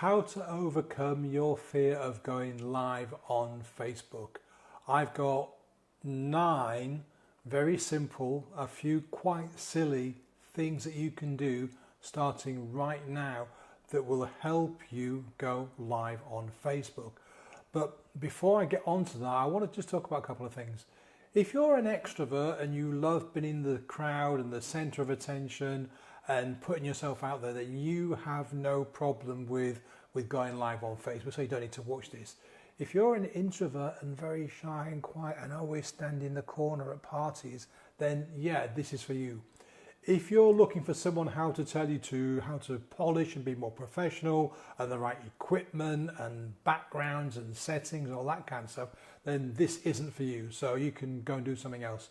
how to overcome your fear of going live on Facebook. I've got 9 very simple, a few quite silly things that you can do starting right now that will help you go live on Facebook. But before I get onto that, I want to just talk about a couple of things. If you're an extrovert and you love being in the crowd and the center of attention and putting yourself out there, then you have no problem with going live on Facebook, so you don't need to watch this. If you're an introvert and very shy and quiet and always stand in the corner at parties, then yeah, this is for you. If you're looking for someone how to tell you how to polish and be more professional and the right equipment and backgrounds and settings, all that kind of stuff, then this isn't for you. So you can go and do something else.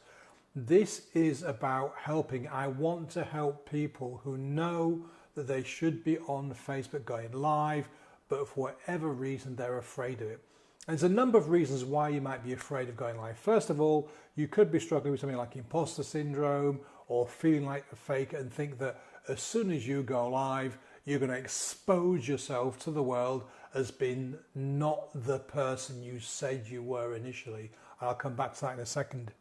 This is about helping. I want to help people who know that they should be on Facebook going live, but for whatever reason, they're afraid of it. And there's a number of reasons why you might be afraid of going live. First of all, you could be struggling with something like imposter syndrome or feeling like a fake and think that as soon as you go live, you're going to expose yourself to the world as being not the person you said you were initially. I'll come back to that in a second.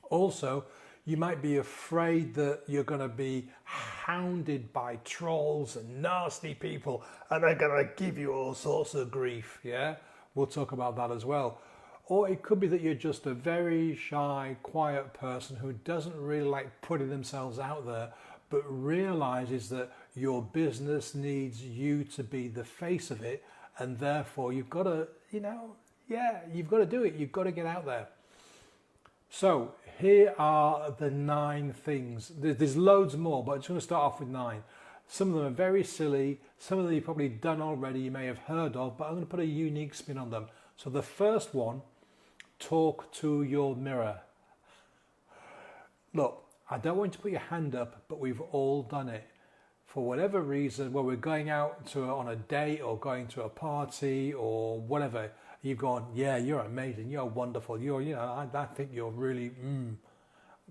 Also, you might be afraid that you're going to be hounded by trolls and nasty people and they're going to give you all sorts of grief, yeah? We'll talk about that as well. Or it could be that you're just a very shy, quiet person who doesn't really like putting themselves out there, but realizes that your business needs you to be the face of it, and therefore you've got to, you've got to do it. You've got to get out there. So here are the 9 things. There's loads more, but I'm just going to start off with 9. Some of them are very silly. Some of them you've probably done already, you may have heard of, but I'm going to put a unique spin on them. So the first one, talk to your mirror. Look, I don't want you to put your hand up, but we've all done it. For whatever reason, when we're going out on a date or going to a party or whatever, you've gone, yeah, you're amazing, you're wonderful, I think you're really,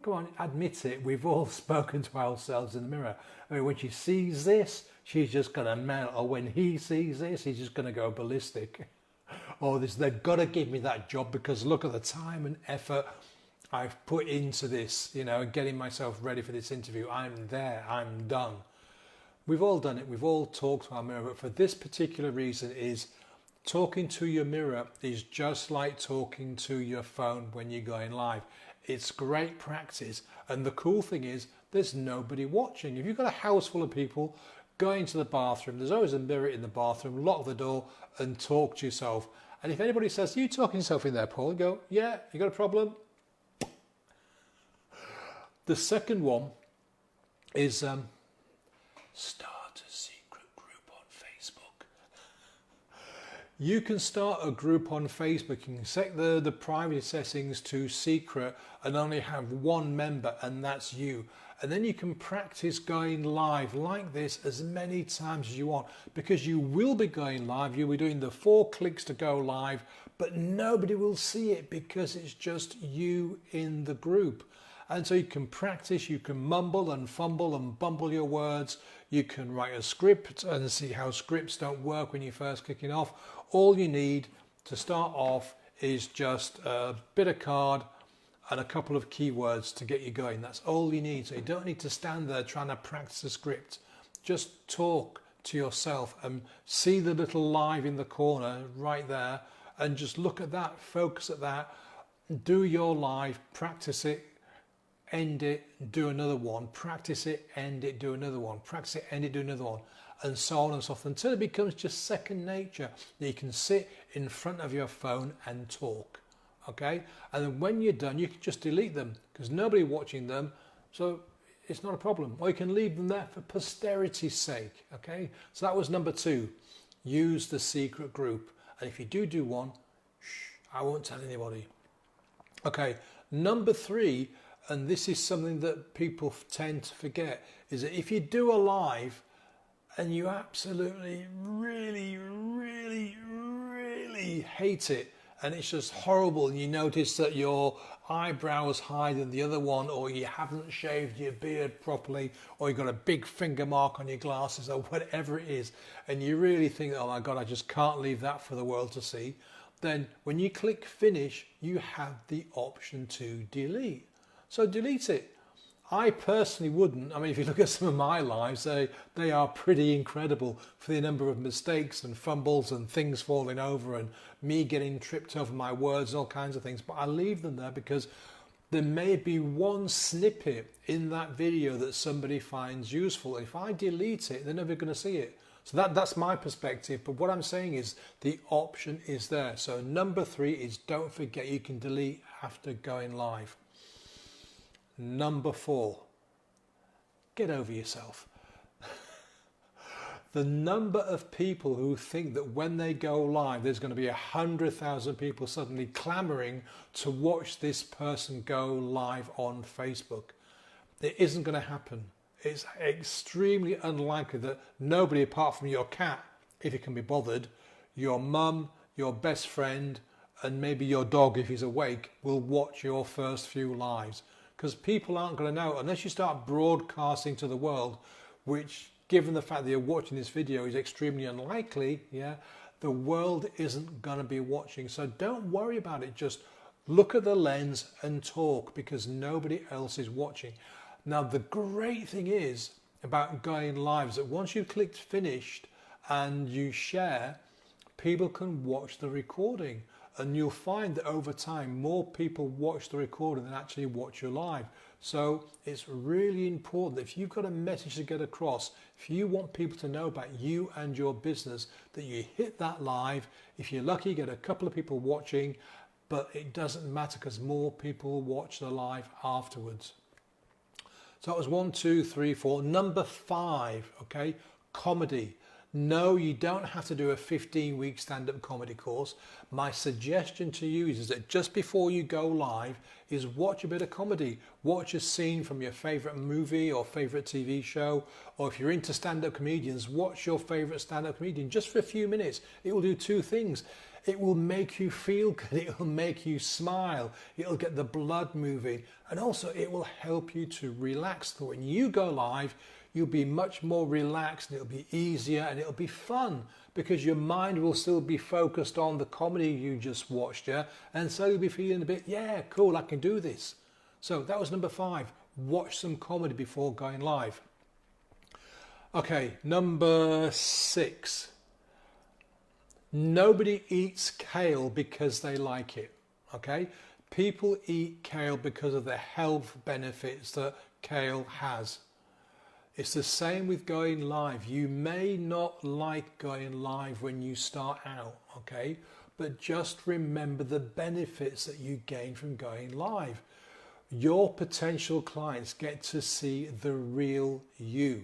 Come on, admit it. We've all spoken to ourselves in the mirror. I mean, when she sees this, she's just going to melt. Or when he sees this, he's just going to go ballistic. Or they've got to give me that job because look at the time and effort I've put into this, getting myself ready for this interview. I'm there, I'm done. We've all done it. We've all talked to our mirror. But for this particular reason is talking to your mirror is just like talking to your phone when you're going live. It's great practice, and the cool thing is there's nobody watching. If you've got a house full of people, go into the bathroom, there's always a mirror in the bathroom, lock the door and talk to yourself. And if anybody says, are you talking to yourself in there, Paul? You go, yeah, you got a problem? The second one is start a secret group on Facebook. You can start a group on Facebook. You can set the privacy settings to secret and only have one member, and that's you. And then you can practice going live like this as many times as you want, because you will be going live. You'll be doing the 4 clicks to go live, but nobody will see it because it's just you in the group. And so you can practice, you can mumble and fumble and bumble your words. You can write a script and see how scripts don't work when you're first kicking off. All you need to start off is just a bit of card and a couple of keywords to get you going. That's all you need. So you don't need to stand there trying to practice a script. Just talk to yourself and see the little live in the corner right there and just look at that, focus at that, do your live, practice it, end it, do another one, practice it, end it, do another one, practice it, end it, do another one, and so on and so forth until it becomes just second nature that you can sit in front of your phone and talk. Okay, and then when you're done, you can just delete them because nobody watching them, so it's not a problem. Or you can leave them there for posterity's sake. Okay, so that was number 2. Use the secret group, and if you do one, I won't tell anybody. Okay, number 3, and this is something that people tend to forget, is that if you do a live and you absolutely really hate it, and it's just horrible, and you notice that your eyebrows higher than the other one, or you haven't shaved your beard properly, or you've got a big finger mark on your glasses, or whatever it is, and you really think, oh my God, I just can't leave that for the world to see, then when you click finish, you have the option to delete. So delete it. I personally wouldn't. I mean, if you look at some of my lives, they are pretty incredible for the number of mistakes and fumbles and things falling over and me getting tripped over my words and all kinds of things. But I leave them there because there may be one snippet in that video that somebody finds useful. If I delete it, they're never going to see it. So that's my perspective. But what I'm saying is the option is there. So number 3 is don't forget you can delete after going live. Number 4, get over yourself. The number of people who think that when they go live, there's going to be 100,000 people suddenly clamoring to watch this person go live on Facebook. It isn't going to happen. It's extremely unlikely that nobody apart from your cat, if it can be bothered, your mum, your best friend, and maybe your dog if he's awake, will watch your first few lives. Because people aren't going to know unless you start broadcasting to the world, which given the fact that you're watching this video is extremely unlikely, the world isn't going to be watching. So don't worry about it. Just look at the lens and talk because nobody else is watching. Now, the great thing is about going live is that once you've clicked finished and you share, people can watch the recording. And you'll find that over time, more people watch the recording than actually watch you live. So it's really important that if you've got a message to get across, if you want people to know about you and your business, that you hit that live. If you're lucky, you get a couple of people watching, but it doesn't matter because more people watch the live afterwards. So that was 1, 2, 3, 4. Number 5, okay, comedy. No, you don't have to do a 15-week stand-up comedy course. My suggestion to you is that just before you go live is watch a bit of comedy. Watch a scene from your favorite movie or favorite TV show, or if you're into stand-up comedians, watch your favorite stand-up comedian just for a few minutes. It will do 2 things. It will make you feel good. It will make you smile. It'll get the blood moving. And also it will help you to relax. So when you go live, you'll be much more relaxed and it'll be easier and it'll be fun because your mind will still be focused on the comedy you just watched, and so you'll be feeling a bit, cool, I can do this. So that was number 5. Watch some comedy before going live. Okay, number 6. Nobody eats kale because they like it, okay? People eat kale because of the health benefits that kale has. It's the same with going live. You may not like going live when you start out, okay? But just remember the benefits that you gain from going live. Your potential clients get to see the real you,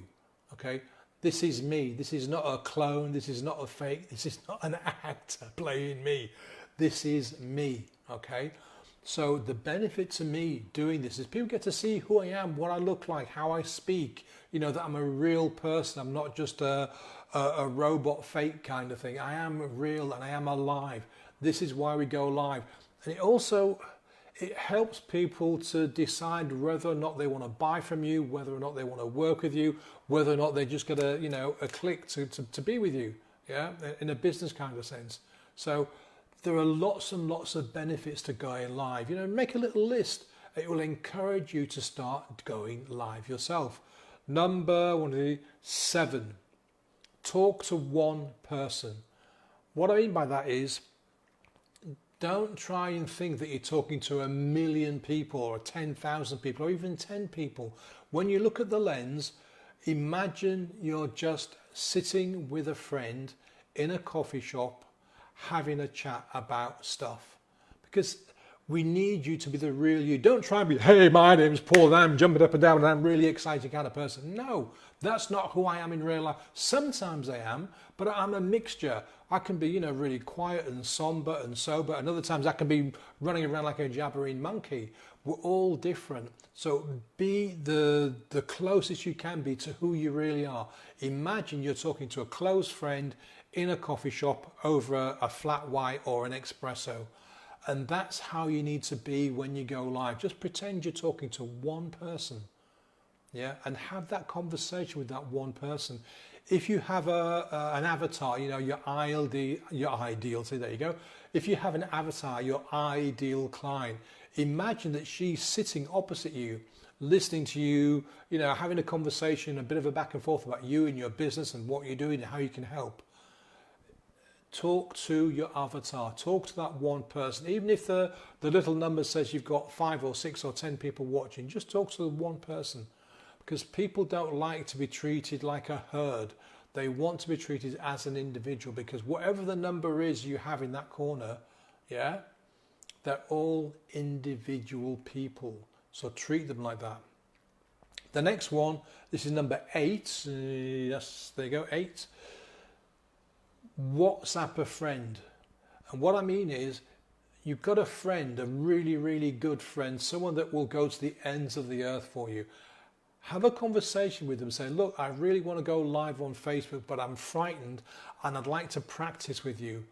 okay? This is me. This is not a clone. This is not a fake. This is not an actor playing me. This is me, okay? So the benefit to me doing this is people get to see who I am, what I look like, how I speak, that I'm a real person. I'm not just a robot fake kind of thing. I am real and I am alive. This is why we go live. And it helps people to decide whether or not they want to buy from you, whether or not they want to work with you, whether or not they just get a click to be with you, in a business kind of sense. So there are lots and lots of benefits to going live. Make a little list. It will encourage you to start going live yourself. Number 7, talk to one person. What I mean by that is, don't try and think that you're talking to 1 million people or 10,000 people or even 10 people. When you look at the lens, imagine you're just sitting with a friend in a coffee shop having a chat about stuff, because we need you to be the real you. Don't try and be, hey, my name's Paul and I'm jumping up and down and I'm really excited kind of person. No, that's not who I am in real life. Sometimes I am, but I'm a mixture. I can be, really quiet and somber and sober, and other times I can be running around like a jabbering monkey. We're all different. So be the closest you can be to who you really are. Imagine you're talking to a close friend in a coffee shop over a flat white or an espresso. And that's how you need to be when you go live. Just pretend you're talking to one person. Yeah, and have that conversation with that one person. If you have an avatar, you know, your ideal, so there you go. If you have an avatar, your ideal client, imagine that she's sitting opposite you, listening to you, you know, having a conversation, a bit of a back and forth about you and your business and what you're doing and how you can help. Talk to your avatar, talk to that one person. Even if the little number says you've got 5 or 6 or 10 people watching, just talk to the one person. Because people don't like to be treated like a herd. They want to be treated as an individual, because whatever the number is you have in that corner, yeah, they're all individual people. So treat them like that. The next one, this is number 8. Yes, there you go, 8. WhatsApp a friend. And what I mean is, you've got a friend, a really, really good friend, someone that will go to the ends of the earth for you. Have a conversation with them, say, look, I really want to go live on Facebook, but I'm frightened and I'd like to practice with you.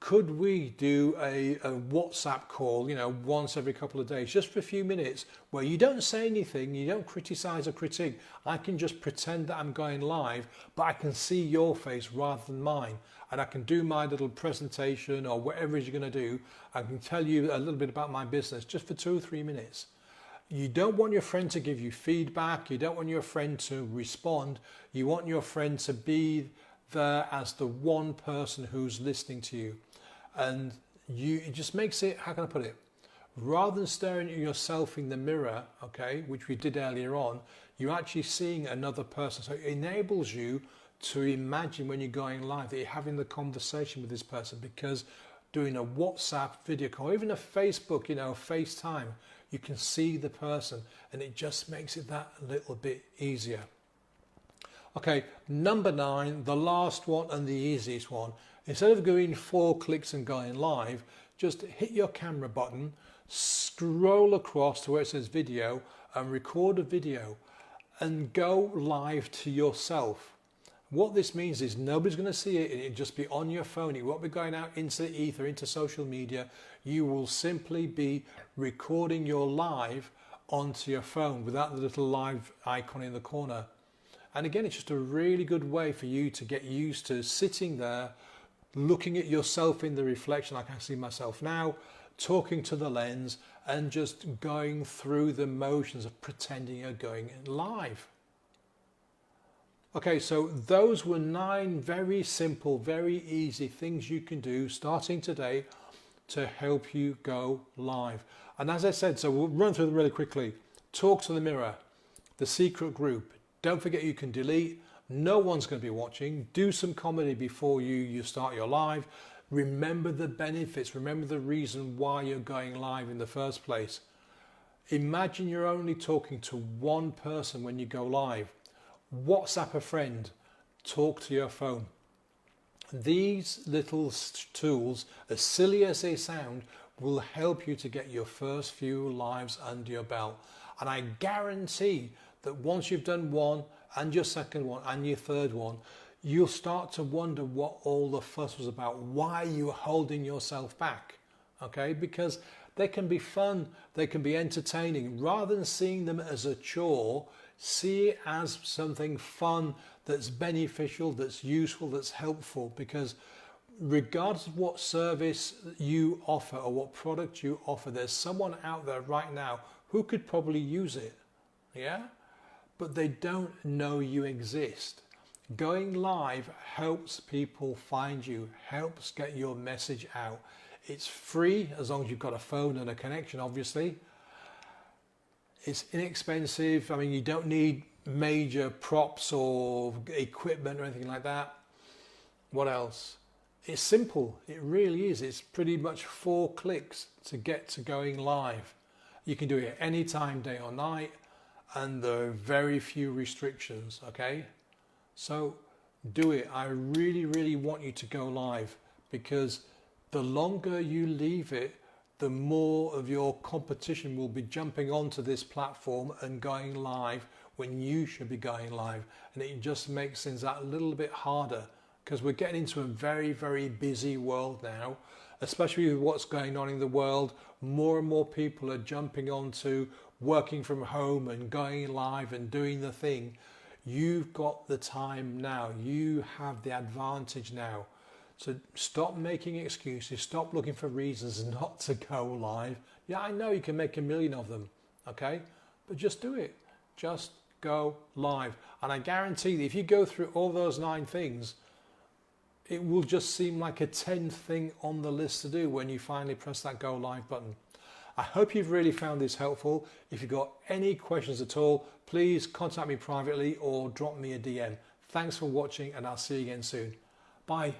Could we do a WhatsApp call, you know, once every couple of days, just for a few minutes, where you don't say anything, you don't criticize or critique. I can just pretend that I'm going live, but I can see your face rather than mine. And I can do my little presentation or whatever it is you're going to do. I can tell you a little bit about my business just for 2 or 3 minutes. You don't want your friend to give you feedback. You don't want your friend to respond. You want your friend to be there as the one person who's listening to you. And it just makes it, how can I put it? Rather than staring at yourself in the mirror, okay, which we did earlier on, you're actually seeing another person. So it enables you to imagine when you're going live that you're having the conversation with this person, because doing a WhatsApp video call, even a Facebook, you know, FaceTime, you can see the person, and it just makes it that little bit easier. Okay, number 9, the last one and the easiest one. Instead of going 4 clicks and going live, just hit your camera button, scroll across to where it says video and record a video and go live to yourself. What this means is nobody's going to see it. It'll just be on your phone. It won't be going out into the ether, into social media. You will simply be recording your live onto your phone without the little live icon in the corner. And again, it's just a really good way for you to get used to sitting there, looking at yourself in the reflection, like I see myself now, talking to the lens, and just going through the motions of pretending you're going live. Okay, so those were 9 very simple, very easy things you can do starting today to help you go live. And as I said, so we'll run through them really quickly. Talk to the mirror, the secret group. Don't forget you can delete. No one's going to be watching. Do some comedy before you start your live. Remember the benefits. Remember the reason why you're going live in the first place. Imagine you're only talking to one person when you go live. WhatsApp a friend, talk to your phone. These little tools, as silly as they sound, will help you to get your first few lives under your belt. And I guarantee that once you've done one and your second one and your third one, you'll start to wonder what all the fuss was about, why you were holding yourself back, okay? Because they can be fun, they can be entertaining. Rather than seeing them as a chore, see it as something fun, that's beneficial, that's useful, that's helpful, because regardless of what service you offer or what product you offer, there's someone out there right now who could probably use it, yeah? But they don't know you exist. Going live helps people find you, helps get your message out. It's free as long as you've got a phone and a connection, obviously. It's inexpensive. I mean, you don't need major props or equipment or anything like that. What else? It's simple. It really is. It's pretty much 4 clicks to get to going live. You can do it any time, day or night, and there are very few restrictions, okay? So do it. I really, really want you to go live, because the longer you leave it, the more of your competition will be jumping onto this platform and going live when you should be going live. And it just makes things that little bit harder, because we're getting into a very, very busy world now, especially with what's going on in the world. More and more people are jumping onto working from home and going live and doing the thing. You've got the time now. You have the advantage now. So stop making excuses. Stop looking for reasons not to go live. Yeah, I know you can make a million of them, okay? But just do it. Just go live. And I guarantee that if you go through all those 9 things, it will just seem like a 10th thing on the list to do when you finally press that go live button. I hope you've really found this helpful. If you've got any questions at all, please contact me privately or drop me a DM. Thanks for watching, and I'll see you again soon. Bye.